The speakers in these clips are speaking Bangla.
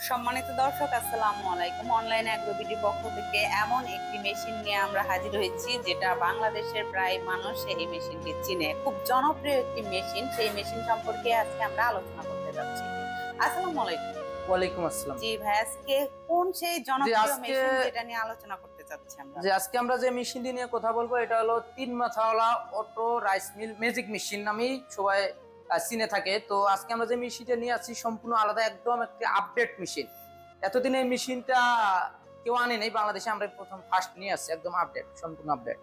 সম্মানিত দর্শক, আসসালামু আলাইকুম। অনলাইন অ্যাগ্রোবিডি পক্ষ থেকে এমন একটি মেশিন নিয়ে আমরা হাজির হয়েছি, যেটা বাংলাদেশের প্রায় মানুষ এই মেশিনটি চিনে। খুব জনপ্রিয় একটি মেশিন। সেই মেশিন সম্পর্কে আজকে আমরা আলোচনা করতে যাচ্ছি। আসসালামু আলাইকুম। ওয়ালাইকুম আসসালাম। জি ভাই, আজকে কোন সেই জনপ্রিয় আজকে মেশিন যেটা নিয়ে আলোচনা করতে চাচ্ছি আমরা? আজকে আমরা যে মেশিনটি নিয়ে কথা বলবো এটা হলো 3 মাথাওয়ালা auto rice mill magic machine নামেই সবাই চিনে থাকে। তো আজকে আমরা যে মেশিনটা নিয়ে আসছি সম্পূর্ণ আলাদা, একদম একটি আপডেট মেশিন। এতদিন এই মেশিনটা কেউ আনে নেই বাংলাদেশে, আমরা প্রথম ফার্স্ট নিয়ে আসছি, একদম আপডেট, সম্পূর্ণ আপডেট।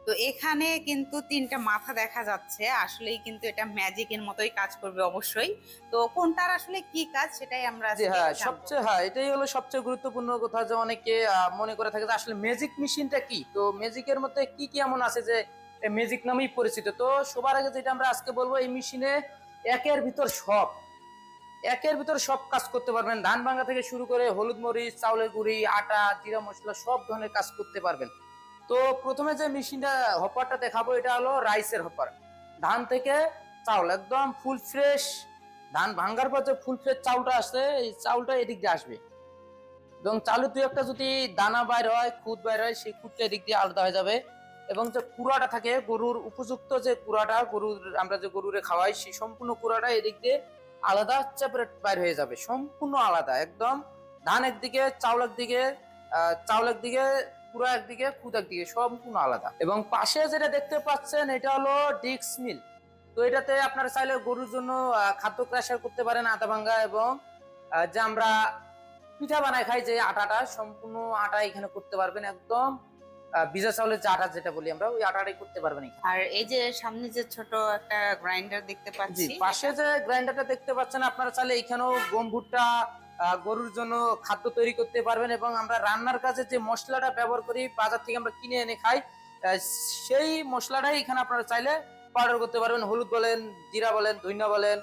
তো এখানে কিন্তু তিনটা মাথা দেখা যাচ্ছে, আসলেই কিন্তু এটা ম্যাজিকের মতোই কাজ করবে অবশ্যই। তো কোনটার আসলে কি কাজ সেটাই আমরা জি আজকে হ্যাঁ, জানবো। এটাই হলো সবচেয়ে গুরুত্বপূর্ণ কথা, যে অনেকে মনে করে থাকে যে আসলে ম্যাজিক মেশিনটা কি। তো ম্যাজিকের মধ্যে কি কি এমন আছে যে ম্যাজিক নামেই পরিচিত। তো সবার আগে যেটা আমরা আজকে বলবো, এই মেশিনে একের ভিতর সব একের ভিতর সব কাজ করতে পারবেন। ধান ভাঙা থেকে শুরু করে হলুদ মরিচ, চাউলের গুঁড়ি, আটা, জিরা মশলা সব ধরনের কাজ করতে পারবেন। তো প্রথমে যে মেশিনটা হপারটা দেখাবো, এটা হলো রাইসের হপার। ধান থেকে চাউল একদম ফুল ফ্রেশ, ধান ভাঙ্গার পর যে ফুল ফ্রেশ চাউলটা আসছে, এই চাউলটা এদিক দিয়ে আসবে। এবং চালু দুই একটা যদি দানা বাইর হয়, খুদ বাইর হয়, সেই খুদটা এদিক দিয়ে আলাদা হয়ে যাবে। এবং যে কুড়াটা থাকে গরুর উপযুক্ত, যে কুড়াটা গরুর আমরা যে গরুরে খাওয়াই, সেই সম্পূর্ণ কুড়াটা এদিক দিয়ে আলাদা সেপারেট বাইর হয়ে যাবে, সম্পূর্ণ আলাদা একদম। ধান একদিকে, চাউল একদিকে, চাউল একদিকে, কুড়া একদিকে, খুদ একদিকে, সম্পূর্ণ আলাদা। এবং পাশে যেটা দেখতে পাচ্ছেন, এটা হলো ডিক্স মিল। তো এটাতে আপনারা চাইলে গরুর জন্য খাদ্য ক্রাশার করতে পারেন, আটা ভাঙ্গা, এবং যে আমরা পিঠা বানায় খাই যে আটাটা, সম্পূর্ণ আটা এখানে করতে পারবেন। একদম ভিজা চাউলের যে আটা যেটা বলি আমরা, ওই আটাটাই করতে পারবেন এখানে। আর এই যে সামনে যে ছোট একটা গ্রাইন্ডার দেখতে জি, পাচ্ছি, পাশে যে গ্রাইন্ডারটা দেখতে পাচ্ছেন, আপনারা চাইলে এখানেও গম ভুট্টা গরুর জন্য খাদ্য তৈরি করতে পারবেন। এবং আমরা রান্নার কাজে যে মশলাটা ব্যবহার করি, বাজার থেকে আমরা কিনে এনে খাই, সেই মশলাটাই এখানে আপনারা চাইলে পাউডার করতে পারবেন। হলুদ বলেন, জিরা বলেন, ধনিয়া বলেন,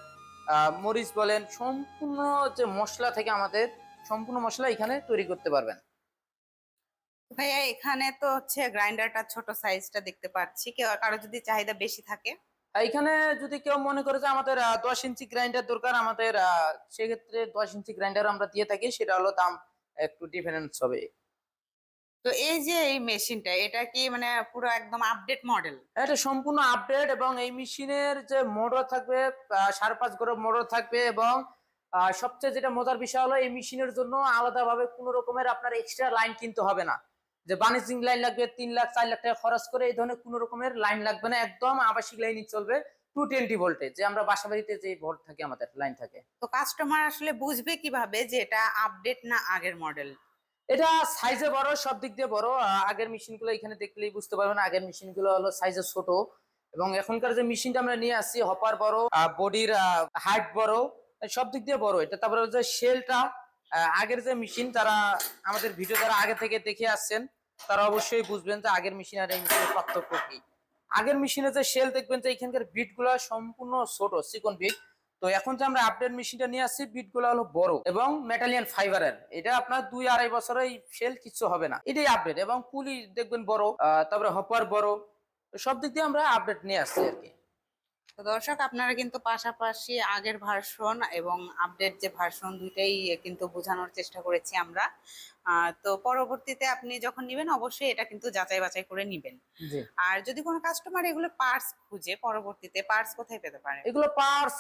মরিচ বলেন, সম্পূর্ণ যে মশলা থেকে আমাদের সম্পূর্ণ মশলা এখানে তৈরি করতে পারবেন। ভাইয়া এখানে তো হচ্ছে গ্রাইন্ডারটা ছোট সাইজটা দেখতে পাচ্ছি, কেউ কারো যদি চাহিদা বেশি থাকে? এখানে যদি কেউ মনে করে যে আমাদের 10 ইঞ্চি গ্রাইন্ডার দরকার, আমাদের সেক্ষেত্রে 10 ইঞ্চি গ্রাইন্ডার আমরা দিয়ে থাকি। সেটা হলো দাম একটু ডিফারেন্স হবে। তো এই যে এই মেশিনটা, এটা কি মানে পুরো একদম আপডেট মডেল? এটা সম্পূর্ণ আপডেট, এবং এই মেশিনের যে মোটর থাকবে 5.5 গরম মোটর থাকবে। এবং সবচেয়ে যেটা মজার বিষয় হলো, এই মেশিনের জন্য আলাদাভাবে কোনো রকমের আপনার এক্সট্রা লাইন কিনতে হবে না। যে বাণিজ্যিক লাইন লাগবে 3 লাখ 4 লাখ টাকা খরচ করে, এই ধরনের কোনো রকমের লাইন লাগবে না। একদম আবাসিক লাইনই চলবে, 220 ভোল্টে, যে আমরা বাসা বাড়িতে যে ভোল্ট থাকে আমাদের লাইন থাকে। তো কাস্টমার আসলে বুঝবে কিভাবে যে এটা আপডেট না আগের মডেল? এটা সাইজে বড়, সব দিক দিয়ে বড়। আগের মেশিন গুলো এখানে দেখলেই বুঝতে পারবেন, আগের মেশিন গুলো হলো সাইজে ছোট। এবং এখনকার যে মেশিনটা আমরা নিয়ে আসছি, হপার বড়, বডির হাইট বড়, সব দিক দিয়ে বড় এটা। তারপরে যে শেলটা, আগের যে মেশিন, যারা আমাদের ভিডিও যারা আগে থেকে দেখে আসছেন, তারা অবশ্যই বুঝবেন যে আগের মেশিন আর এই মেশিনের পার্থক্য কি। আগের মেশিনে যে শেল দেখবেন যে এখানকার বিট গুলা সম্পূর্ণ ছোট, চিকন বিট। তো এখন যে আমরা আপডেট মেশিনটা নিয়ে আসছি, বিট গুলো হলো বড় এবং মেটালিয়ান ফাইবারের। এটা আপনার 2-2.5 বছর এই শেল কিছু হবে না, এটাই আপডেট। এবং পুলি দেখবেন বড়, তারপরে হপার বড়। তো সব দিক দিয়ে আমরা আপডেট নিয়ে আসছি আর কি। তো দর্শক, আপনারা কিন্তু পাশাপাশি আগের ভার্সন এবং আপডেট যে ভার্সন, দুইটাই কিন্তু বোঝানোর চেষ্টা করেছি আমরা। তো পরবর্তীতে আপনি যখন নিবেন, অবশ্যই এটা কিন্তু যাচাই বাছাই করে নিবেন। জি, আর যদি কোনো কাস্টমার এগুলো পার্টস খুঁজে, পরবর্তীতে পার্টস কোথায় পেতে পারে? এগুলো পার্টস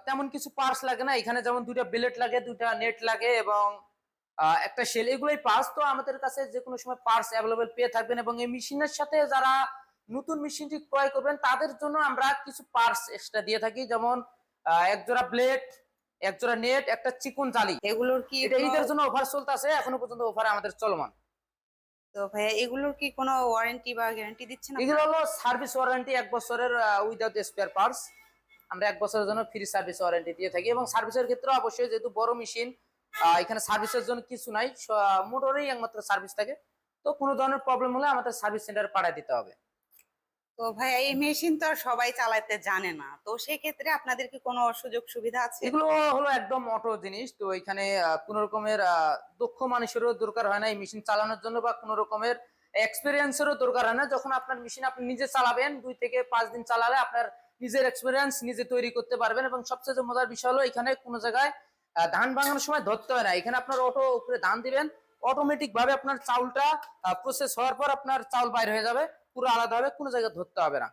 তেমন কিছু পার্টস লাগে না এখানে। যেমন 2টা বিলেট লাগে, 2টা নেট লাগে, এবং একটা শেল, এগুলোই পার্টস। তো আমাদের কাছে যে কোনো সময় পার্টস অ্যাভেলেবেল পেয়ে থাকবেন। এবং এই মেশিনের সাথে যারা নতুন মেশিনটি ক্রয় করবেন, তাদের জন্য আমরা কিছু পার্টস এক্সট্রা দিয়ে থাকি। যেমন এক জোড়া ব্লেড, এক জোড়া নেট, একটা চিকন জালি। এগুলোর কি এটা ঈদের জন্য অফার চলতেছে, এখনো পর্যন্ত অফার আমাদের চলমান। তো ভাইয়া এগুলোর কি কোনো ওয়ারেন্টি বা গ্যারান্টি দিচ্ছেন এগুলো আপনারা? হলো সার্ভিস ওয়ারেন্টি 1 বছরের, উইদাউট স্পেয়ার পার্টস। আমরা 1 বছরের জন্য ফ্রি সার্ভিস ওয়ারেন্টি দিয়ে থাকি। এবং সার্ভিসের ক্ষেত্রে অবশ্যই, যেহেতু বড় মেশিন, এখানে সার্ভিসের জন্য কিছু নাই, মোটরেই একমাত্র সার্ভিস থাকে। তো কোনো ধরনের প্রবলেম হলে আমাদের সার্ভিস সেন্টারে পাঠিয়ে দিতে হবে। তো ভাইয়া এই মেশিন তো আর সবাই চালাতে জানে না, তো সেই ক্ষেত্রে আপনাদের কি কোনো সুযোগ সুবিধা আছে? এগুলো হলো একদম অটো জিনিস। তো এখানে কোনো রকমের দক্ষ মানুষেরও দরকার হয় না এই মেশিন চালানোর জন্য, বা কোনো রকমের এক্সপিরিয়েন্সেরও দরকার হয় না। যখন আপনার মেশিন আপনি নিজে চালাবেন, 2 থেকে 5 দিন চালালে আপনার নিজের এক্সপিরিয়েন্স নিজে তৈরি করতে পারবেন। এবং সবচেয়ে মজার বিষয় হলো, এখানে কোনো জায়গায় ধান ভাঙানোর সময় ধরতে হয় না, এখানে আপনার অটো উপরে ধান দিবেন, অটোমেটিক ভাবে আপনার চাউলটা প্রসেস হওয়ার পর আপনার চাউল বাইর হয়ে যাবে, পুরো আলাদা হবে, কোনো জায়গায় ধরতে হবে না।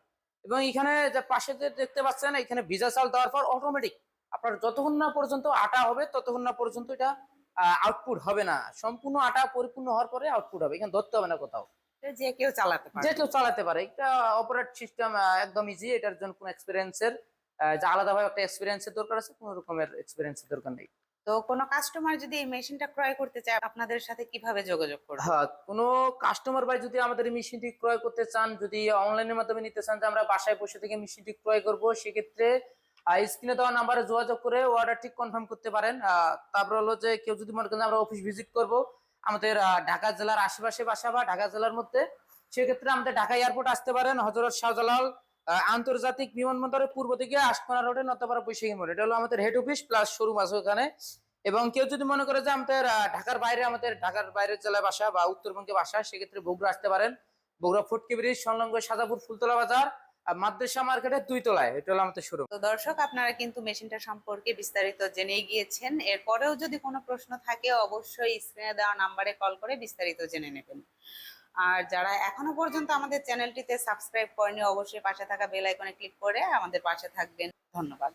এবং এখানে যে পাশে যে দেখতে পাচ্ছেন, এখানে ভিজা চাল দেওয়ার পর অটোমেটিক আপনার যতক্ষণ না পর্যন্ত আটা হবে ততক্ষণ না পর্যন্ত এটা আউটপুট হবে না, সম্পূর্ণ আটা পরিপূর্ণ হওয়ার পরে আউটপুট হবে, এখানে ধরতে হবে না কোথাও, এটা যে কেউ চালাতে যে পারে। কেউ চালাতে পারে। এটা অপারেট সিস্টেম একদম ইজি, এটার জন্য কোনো এক্সপিরিয়েন্সের যে আলাদাভাবে একটা এক্সপিরিয়েন্সের দরকার আছে, কোনো রকমের এক্সপিরিয়েন্সের দরকার নেই। তো কোনো কাস্টমার যদি এই মেশিনটা ক্রয় করতে চায় আপনাদের সাথে কিভাবে যোগাযোগ করবে? হ্যাঁ, কোনো কাস্টমার ভাই যদি আমাদের এই মেশিনটি ক্রয় করতে চান, যদি অনলাইনের মাধ্যমে নিতে চান যে আমরা বাসায় বসে থেকে মেশিনটি ক্রয় করব, সেক্ষেত্রে স্ক্রিনে দেওয়া নাম্বারে যোগাযোগ করে অর্ডারটি কনফার্ম করতে পারেন। তারপর হলো যে কেউ যদি মনে করেন আমরা অফিস ভিজিট করব আমাদের ঢাকা জেলার আশেপাশে বাসা বা ঢাকা জেলার মধ্যে, সেক্ষেত্রে আমাদের ঢাকা এয়ারপোর্ট আসতে পারেন, হযরত শাহজালাল আন্তর্জাতিক বিমানবন্দরের পূর্ব দিকে আশকোনা রোডে নতপাড়া বৈশাখী মোড়, এটা হলো আমাদের হেড অফিস প্লাস শোরুম আছে ওখানে। এবং কেউ যদি মনে করে যে আমাদের ঢাকার বাইরের জেলায় বাসা বা উত্তরবঙ্গে বাসা, সেক্ষেত্রে বগুড়া আসতে পারেন, বগুড়া ফটকি ব্রিজ সংলগ্ন সাজাপুর ফুলতলা বাজার মাদ্রাসা মার্কেটের 2 তলায়, এটা হলো আমাদের শোরুম। তো দর্শক, আপনারা কিন্তু মেশিনটা সম্পর্কে বিস্তারিত জেনে গিয়েছেন। এরপরেও যদি কোনো প্রশ্ন থাকে অবশ্যই স্ক্রিনে দেওয়া নাম্বারে কল করে বিস্তারিত জেনে নেবেন। আর যারা এখনো পর্যন্ত আমাদের চ্যানেলটিতে সাবস্ক্রাইব করেনি অবশ্যই পাশে থাকা বেল আইকনে ক্লিক করে আমাদের পাশে থাকবেন। ধন্যবাদ।